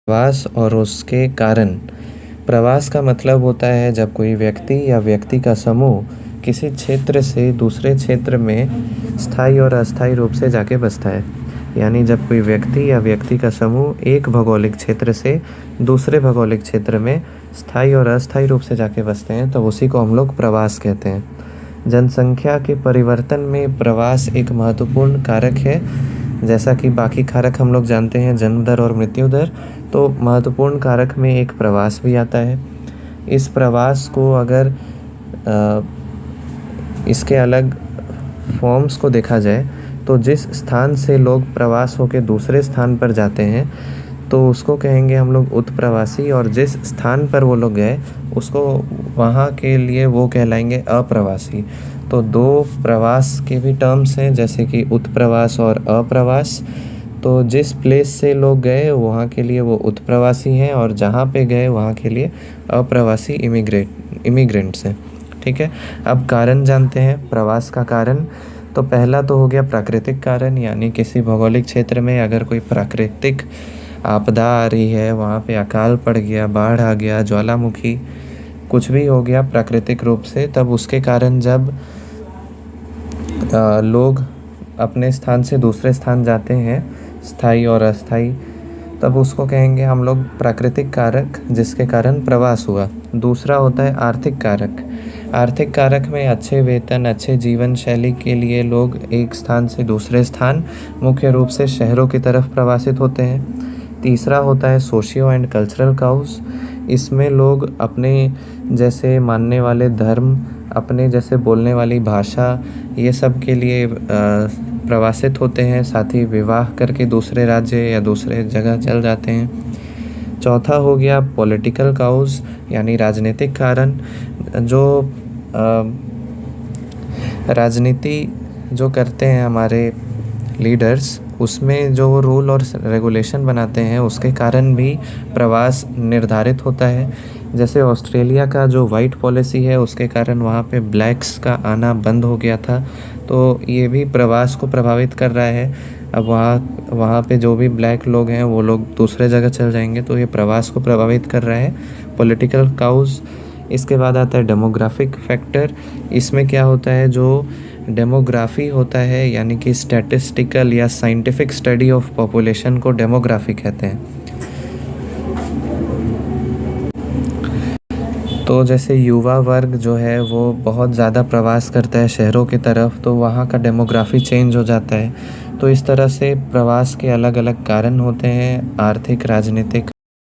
प्रवास और उसके कारण। प्रवास का मतलब होता है जब कोई व्यक्ति या व्यक्ति का समूह किसी क्षेत्र से दूसरे क्षेत्र में स्थायी और अस्थायी रूप से जाके बसता है। यानी जब कोई व्यक्ति या व्यक्ति का समूह एक भौगोलिक क्षेत्र से दूसरे भौगोलिक क्षेत्र में स्थायी और अस्थायी रूप से जाके बसते हैं तो उसी को हम लोग प्रवास कहते हैं। जनसंख्या के परिवर्तन में प्रवास एक महत्वपूर्ण कारक है। जैसा कि बाकी कारक हम लोग जानते हैं, जन्म दर और मृत्यु दर, तो महत्वपूर्ण कारक में एक प्रवास भी आता है। इस प्रवास को अगर इसके अलग फॉर्म्स को देखा जाए तो जिस स्थान से लोग प्रवास होकर दूसरे स्थान पर जाते हैं तो उसको कहेंगे हम लोग उत्प्रवासी, और जिस स्थान पर वो लोग गए उसको वहाँ के लिए वो कहलाएंगे अप्रवासी। तो दो प्रवास के भी टर्म्स हैं, जैसे कि उत्प्रवास और अप्रवास। तो जिस प्लेस से लोग गए वहाँ के लिए वो उत्प्रवासी हैं, और जहाँ पे गए वहाँ के लिए अप्रवासी इमिग्रेंट्स हैं। ठीक है, अब कारण जानते हैं प्रवास का कारण। तो पहला तो हो गया प्राकृतिक कारण, यानी किसी भौगोलिक क्षेत्र में अगर कोई प्राकृतिक आपदा आ रही है, वहाँ पे अकाल पड़ गया, बाढ़ आ गया, ज्वालामुखी कुछ भी हो गया प्राकृतिक रूप से, तब उसके कारण जब लोग अपने स्थान से दूसरे स्थान जाते हैं, स्थायी और अस्थायी, तब उसको कहेंगे हम लोग प्राकृतिक कारक, जिसके कारण प्रवास हुआ। दूसरा होता है आर्थिक कारक। आर्थिक कारक में अच्छे वेतन, अच्छे जीवन शैली के लिए लोग एक स्थान से दूसरे स्थान, मुख्य रूप से शहरों की तरफ प्रवासित होते हैं। तीसरा होता है सोशियो एंड कल्चरल काउज। इसमें लोग अपने जैसे मानने वाले धर्म, अपने जैसे बोलने वाली भाषा, ये सब के लिए प्रवासित होते हैं। साथ ही विवाह करके दूसरे राज्य या दूसरे जगह चल जाते हैं। चौथा हो गया पॉलिटिकल काउज, यानी राजनीतिक कारण। जो राजनीति जो करते हैं हमारे लीडर्स, उसमें जो रूल और रेगुलेशन बनाते हैं उसके कारण भी प्रवास निर्धारित होता है। जैसे ऑस्ट्रेलिया का जो वाइट पॉलिसी है उसके कारण वहाँ पे ब्लैक्स का आना बंद हो गया था, तो ये भी प्रवास को प्रभावित कर रहा है। अब वहाँ पे जो भी ब्लैक लोग हैं वो लोग दूसरे जगह चल जाएंगे, तो ये प्रवास को प्रभावित कर रहा है, पॉलिटिकल काउज। इसके बाद आता है डेमोग्राफिक फैक्टर। इसमें क्या होता है, जो डेमोग्राफी होता है यानी कि स्टैटिस्टिकल या साइंटिफिक स्टडी ऑफ पॉपुलेशन को डेमोग्राफी कहते हैं। तो जैसे युवा वर्ग जो है वो बहुत ज़्यादा प्रवास करता है शहरों की तरफ, तो वहाँ का डेमोग्राफी चेंज हो जाता है। तो इस तरह से प्रवास के अलग अलग कारण होते हैं, आर्थिक, राजनीतिक